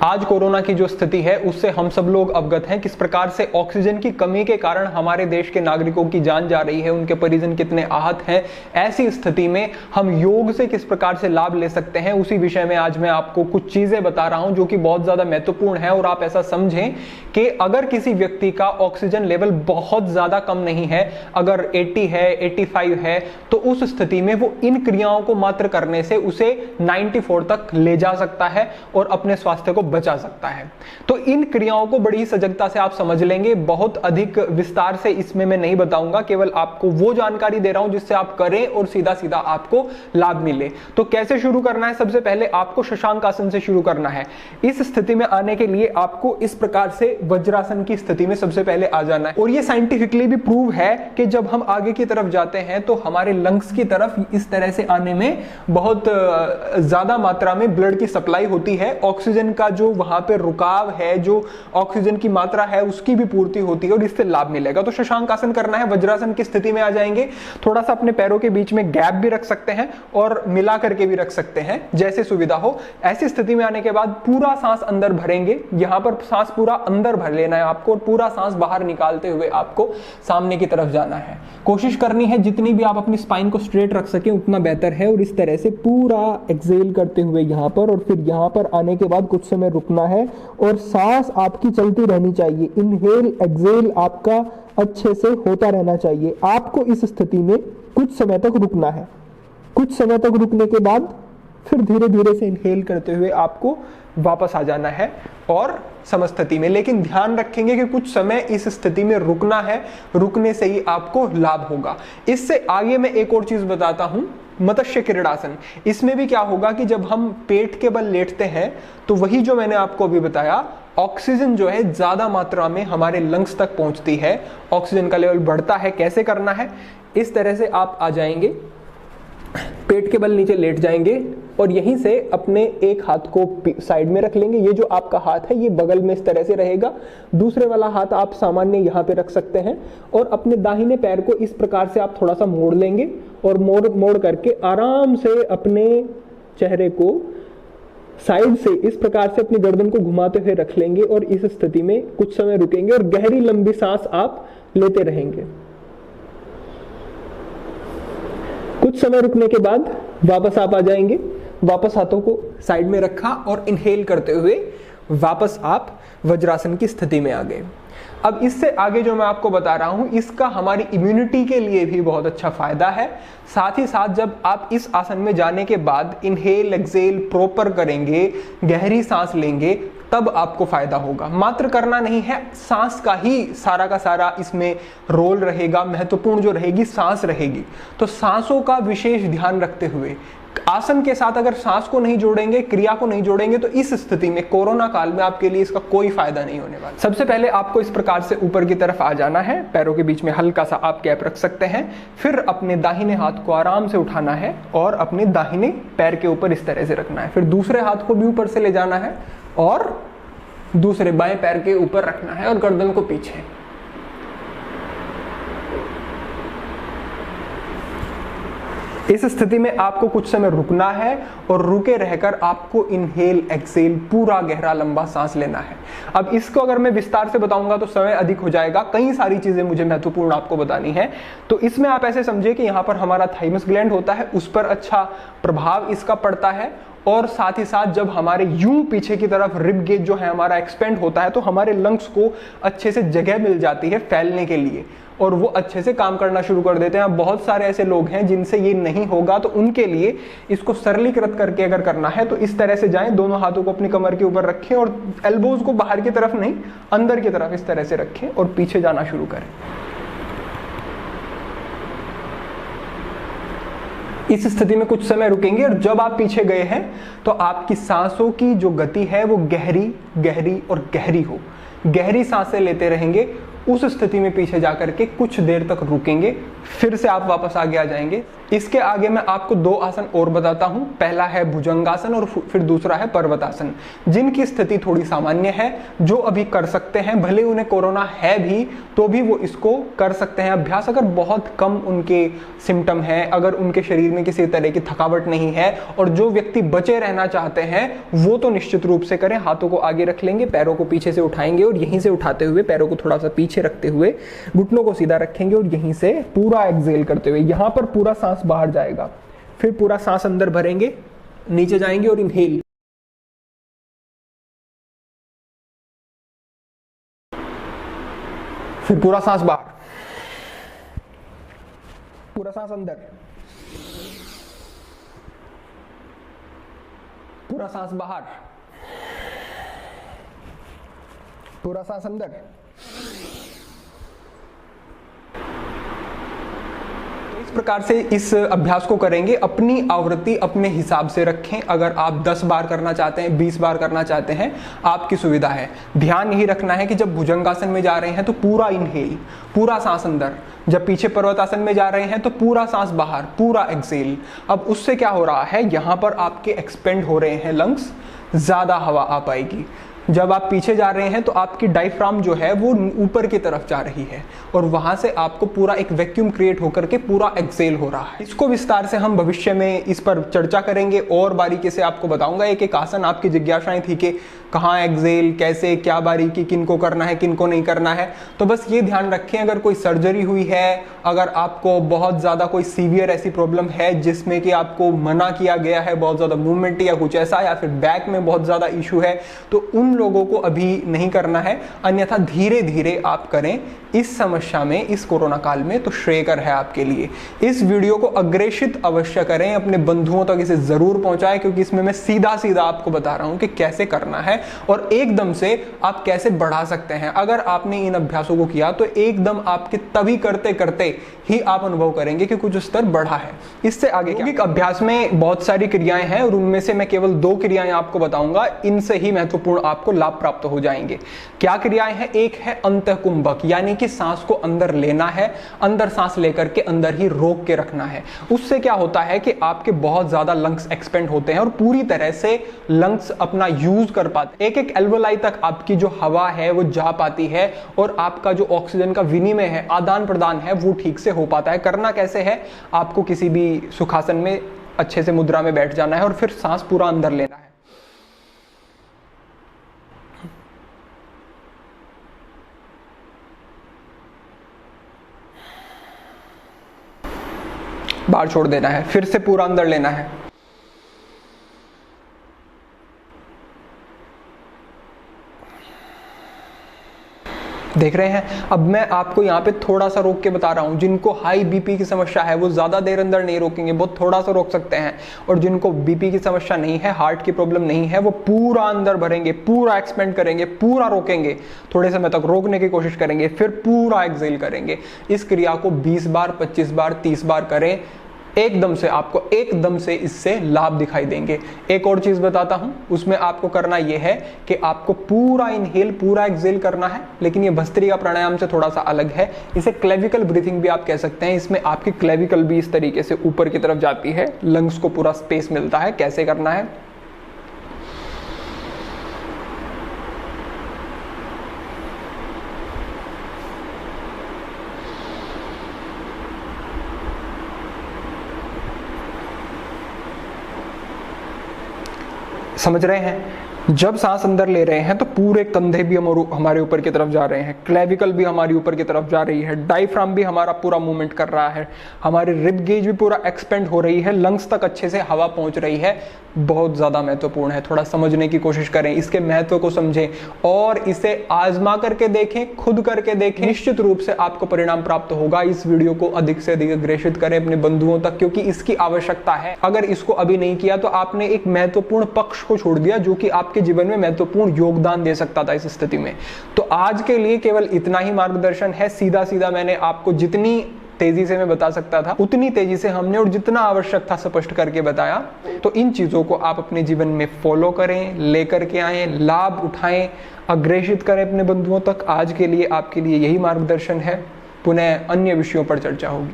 आज कोरोना की जो स्थिति है उससे हम सब लोग अवगत हैं, किस प्रकार से ऑक्सीजन की कमी के कारण हमारे देश के नागरिकों की जान जा रही है, उनके परिजन कितने आहत हैं। ऐसी स्थिति में हम योग से किस प्रकार से लाभ ले सकते हैं, उसी विषय में आज मैं आपको कुछ चीजें बता रहा हूं जो कि बहुत ज्यादा महत्वपूर्ण है। और आप ऐसा समझें कि अगर किसी व्यक्ति का ऑक्सीजन लेवल बहुत ज्यादा कम नहीं है, अगर 80 है, 85 है, तो उस स्थिति में वो इन क्रियाओं को मात्र करने से उसे 94 तक ले जा सकता है और अपने स्वास्थ्य को बचा सकता है। तो इन क्रियाओं को बड़ी सजगता से आप समझ लेंगे। बहुत अधिक विस्तार से इसमें मैं नहीं बताऊंगा, केवल आपको वो जानकारी दे रहा हूं जिससे आप करें और सीधा सीधा आपको लाभ मिले। तो कैसे शुरू करना है? सबसे पहले आपको शशांक आसन से शुरू करना है। इस स्थिति में आने के लिए आपको इस प्रकार से वज्रासन की स्थिति में सबसे पहले आ जाना है। और ये साइंटिफिकली भी प्रूव है कि जब हम आगे की तरफ जाते हैं तो हमारे लंग्स की तरफ इस तरह से आने में बहुत ज्यादा मात्रा में ब्लड की सप्लाई होती है। ऑक्सीजन का जो वहां पे रुकाव है, जो ऑक्सीजन की मात्रा है, उसकी भी पूर्ति होती है और इससे लाभ मिलेगा। तो शशांक आसन करना है। वज्रासन की स्थिति में आ जाएंगे। थोड़ा सा अपने पैरों के बीच में गैप भी रख सकते हैं और मिला करके भी रख सकते हैं, जैसे सुविधा हो। ऐसी स्थिति में आने के बाद पूरा सांस अंदर भरेंगे। यहां पर सांस पूरा अंदर भर लेना है आपको और पूरा सांस बाहर निकालते हुए आपको सामने की तरफ जाना है। कोशिश करनी है जितनी भी आप अपनी स्पाइन को स्ट्रेट रख सके उतना बेहतर है। और इस तरह से पूरा एक्सेल करते हुए यहां पर, और फिर यहां पर आने के बाद कुछ समय रुकना है और सांस आपकी चलती रहनी चाहिए। इनहेल एक्सेल आपका अच्छे से होता रहना चाहिए। आपको इस स्थिति में कुछ समय तक रुकना है। कुछ समय तक रुकने के बाद फिर धीरे धीरे से इनहेल करते हुए आपको वापस आ जाना है और समस्थिति में। लेकिन ध्यान रखेंगे कि कुछ समय इस स्थिति में रुकना है, रुकने से ही आपको लाभ होगा। इससे आगे मैं एक और चीज बताता हूं, मत्स्य क्रीड़ासन। इसमें भी क्या होगा कि जब हम पेट के बल लेटते हैं तो वही जो मैंने आपको अभी बताया, ऑक्सीजन जो है ज्यादा मात्रा में हमारे लंग्स तक पहुंचती है, ऑक्सीजन का लेवल बढ़ता है। कैसे करना है? इस तरह से आप आ जाएंगे, पेट के बल नीचे लेट जाएंगे और यहीं से अपने एक हाथ को साइड में रख लेंगे। ये जो आपका हाथ है ये बगल में इस तरह से रहेगा। दूसरे वाला हाथ आप सामान्य यहाँ पे रख सकते हैं और अपने दाहिने पैर को इस प्रकार से आप थोड़ा सा मोड़ लेंगे और मोड़ करके आराम से अपने चेहरे को साइड से इस प्रकार से अपनी गर्दन को घुमाते हुए रख लेंगे और इस स्थिति में कुछ समय रुकेंगे और गहरी लंबी सांस आप लेते रहेंगे। कुछ समय रुकने के बाद वापस आप आ जाएंगे। वापस हाथों को साइड में रखा और इनहेल करते हुए वापस आप वज्रासन की स्थिति में आ गए। अब इससे आगे जो मैं आपको बता रहा हूं, इसका हमारी इम्यूनिटी के लिए भी बहुत अच्छा फायदा है। साथ ही साथ जब आप इस आसन में जाने के बाद इनहेल एक्सेल प्रॉपर करेंगे, गहरी सांस लेंगे, तब आपको फायदा होगा। मात्र करना नहीं है, सांस का ही सारा का सारा इसमें रोल रहेगा। महत्वपूर्ण जो रहेगी सांस रहेगी। तो सांसों का विशेष ध्यान रखते हुए आसन के साथ अगर सांस को नहीं जोड़ेंगे, क्रिया को नहीं जोड़ेंगे, तो इस स्थिति में कोरोना काल में आपके लिए इसका कोई फायदा नहीं होने वाला। सबसे पहले आपको इस प्रकार से ऊपर की तरफ आ जाना है। पैरों के बीच में हल्का सा आप गैप रख सकते हैं। फिर अपने दाहिने हाथ को आराम से उठाना है और अपने दाहिने पैर के ऊपर इस तरह से रखना है। फिर दूसरे हाथ को भी ऊपर से ले जाना है और दूसरे बाएं पैर के ऊपर रखना है और गर्दन को पीछे। इस स्थिति में आपको कुछ समय रुकना है और रुके रहकर आपको इनहेल एक्सेल पूरा गहरा लंबा सांस लेना है। अब इसको अगर मैं विस्तार से बताऊंगा तो समय अधिक हो जाएगा। कई सारी चीजें मुझे महत्वपूर्ण आपको बतानी है। तो इसमें आप ऐसे समझिए कि यहाँ पर हमारा थाइमस ग्लैंड होता है, उस पर अच्छा प्रभाव इसका पड़ता है। और साथ ही साथ जब हमारे यूं पीछे की तरफ रिब गेज जो है हमारा एक्सपेंड होता है तो हमारे लंग्स को अच्छे से जगह मिल जाती है फैलने के लिए और वो अच्छे से काम करना शुरू कर देते हैं। बहुत सारे ऐसे लोग हैं जिनसे ये नहीं होगा, तो उनके लिए इसको सरलीकृत करके अगर करना है तो इस तरह से जाएं, दोनों हाथों को अपनी कमर के ऊपर रखें और एल्बोज को बाहर की तरफ नहीं अंदर की तरफ इस तरह से रखें और पीछे जाना शुरू करें। इस स्थिति में कुछ समय रुकेंगे और जब आप पीछे गए हैं तो आपकी सांसों की जो गति है वो गहरी गहरी और गहरी हो। गहरी सांसें लेते रहेंगे। उस स्थिति में पीछे जाकर के कुछ देर तक रुकेंगे, फिर से आप वापस आगे आ जाएंगे। इसके आगे मैं आपको 2 आसन और बताता हूं। पहला है भुजंगासन और फिर दूसरा है पर्वतासन, जिनकी स्थिति थोड़ी सामान्य है, जो अभी कर सकते हैं, भले उन्हें कोरोना है भी तो भी वो इसको कर सकते हैं अभ्यास। अगर बहुत कम उनके सिम्टम है, अगर उनके शरीर में किसी तरह की थकावट नहीं है, और जो व्यक्ति बचे रहना चाहते हैं वो तो निश्चित रूप से करें। हाथों को आगे रख लेंगे, पैरों को पीछे से उठाएंगे और यहीं से उठाते हुए पैरों को थोड़ा सा पीछे रखते हुए घुटनों को सीधा रखेंगे और यहीं से पूरा एक्सहेल करते हुए यहां पर पूरा सांस बाहर जाएगा, फिर पूरा सांस अंदर भरेंगे, नीचे जाएंगे और इनहेल, फिर पूरा सांस बाहर, पूरा सांस अंदर, पूरा सांस बाहर, पूरा सांस अंदर। इस प्रकार से इस अभ्यास को करेंगे। अपनी आवृत्ति अपने हिसाब से रखें। अगर आप 10 बार करना चाहते हैं, 20 बार करना चाहते हैं, आपकी सुविधा है। ध्यान यही रखना है कि जब भुजंगासन में जा रहे हैं तो पूरा इनहेल, पूरा सांस अंदर, जब पीछे पर्वतासन में जा रहे हैं तो पूरा सांस बाहर, पूरा एक्सहेल। अब उससे क्या हो रहा है, यहां पर आपके एक्सपेंड हो रहे हैं लंग्स, ज्यादा हवा आ पाएगी। जब आप पीछे जा रहे हैं तो आपकी डायफ्राम जो है वो ऊपर की तरफ जा रही है और वहां से आपको पूरा एक वैक्यूम क्रिएट होकर के पूरा एक्सहेल हो रहा है। इसको विस्तार से हम भविष्य में इस पर चर्चा करेंगे और बारीकी से आपको बताऊंगा। एक एक आसन, आपकी जिज्ञासाएं थी कि कहाँ एक्सहेल, कैसे, क्या बारीकी, किनको करना है, किनको नहीं करना है। तो बस ये ध्यान रखें, अगर कोई सर्जरी हुई है, अगर आपको बहुत ज्यादा कोई सीवियर ऐसी प्रॉब्लम है जिसमें कि आपको मना किया गया है, बहुत ज्यादा मूवमेंट या कुछ ऐसा, या फिर बैक में बहुत ज्यादा इशू है, तो उन लोगों को अभी नहीं करना है। अन्यथा धीरे धीरे आप करें इस समस्या में, इस कोरोना काल में, तो श्रेयकर है आपके लिए। इस वीडियो को अग्रेषित अवश्य करें, अपने बंधुओं तक इसे जरूर पहुंचाएं, क्योंकि इसमें मैं सीधा सीधा आपको बता रहा हूं कि कैसे करना है और एकदम से आप कैसे बढ़ा सकते हैं। अगर आपने इन अभ्यासों को किया तो एकदम आपके तभी करते करते ही आप अनुभव करेंगे कि कुछ स्तर बढ़ा है। इससे आगे क्या, अभ्यास में बहुत सारी क्रियाएं हैं और उनमें से मैं केवल 2 क्रियाएं आपको बताऊंगा, इनसे ही महत्वपूर्ण आपको लाभ प्राप्त हो जाएंगे। क्या क्रियाएं हैं? एक है अंतःकुंभक, यानी कि सांस को अंदर लेना है, अंदर सांस लेकर के अंदर ही रोक के रखना है। उससे क्या होता है कि आपके बहुत ज्यादा लंग्स एक्सपेंड होते हैं और पूरी तरह से लंग्स अपना यूज कर पाते हैं। एक एक एल्वोलाई तक आपकी जो हवा है वो जा पाती है और आपका जो ऑक्सीजन का विनिमय है, आदान प्रदान है, वो ठीक से हो पाता है। करना कैसे है, आपको किसी भी सुखासन में अच्छे से मुद्रा में बैठ जाना है और फिर सांस पूरा अंदर लेना है। बाहर छोड़ देना है, फिर से पूरा अंदर लेना है। देख रहे हैं। अब मैं आपको यहाँ पे थोड़ा सा रोक के बता रहा हूँ। जिनको हाई बीपी की समस्या है वो ज्यादा देर अंदर नहीं रोकेंगे, बहुत थोड़ा सा रोक सकते हैं, और जिनको बीपी की समस्या नहीं है, हार्ट की प्रॉब्लम नहीं है, वो पूरा अंदर भरेंगे, पूरा एक्सपेंड करेंगे, पूरा रोकेंगे, थोड़े समय तक रोकने की कोशिश करेंगे, फिर पूरा एक्सहेल करेंगे। इस क्रिया को 20 बार, 25 बार, 30 बार करें। एकदम से आपको एकदम से इससे लाभ दिखाई देंगे। एक और चीज बताता हूं, उसमें आपको करना यह है कि आपको पूरा इनहेल, पूरा एक्सहेल करना है, लेकिन ये भस्त्रिका प्राणायाम से थोड़ा सा अलग है। इसे क्लेविकल ब्रीथिंग भी आप कह सकते हैं। इसमें आपकी क्लेविकल भी इस तरीके से ऊपर की तरफ जाती है, लंग्स को पूरा स्पेस मिलता है। कैसे करना है, समझ रहे हैं? जब सांस अंदर ले रहे हैं तो पूरे कंधे भी हमारे ऊपर की तरफ जा रहे हैं, क्लेविकल भी हमारी ऊपर की तरफ जा रही है, डायफ्राम भी हमारा पूरा मूवमेंट कर रहा है, हमारी रिब गेज भी पूरा एक्सपेंड हो रही है, लंग्स तक अच्छे से हवा पहुंच रही है। बहुत ज्यादा महत्वपूर्ण है। थोड़ा समझने की कोशिश करें, इसके महत्व को समझें और इसे आजमा करके देखें, खुद करके देखें। निश्चित रूप से आपको परिणाम प्राप्त होगा। इस वीडियो को अधिक से अधिक अग्रेषित करें अपने बंधुओं तक, क्योंकि इसकी आवश्यकता है। अगर इसको अभी नहीं किया तो आपने एक महत्वपूर्ण पक्ष को छोड़ दिया जो कि आपके जीवन में महत्वपूर्ण योगदान दे सकता था इस स्थिति में। तो आज के लिए केवल इतना ही मार्गदर्शन है। सीधा सीधा मैंने आपको जितनी तेजी से मैं बता सकता था उतनी तेजी से हमने, और जितना आवश्यक था स्पष्ट करके बताया। तो इन चीजों को आप अपने जीवन में फॉलो करें, लेकर के आए, लाभ उठाएं, अग्रेषित करें अपने बंधुओं तक। आज के लिए आपके लिए यही मार्गदर्शन है। पुनः अन्य विषयों पर चर्चा होगी।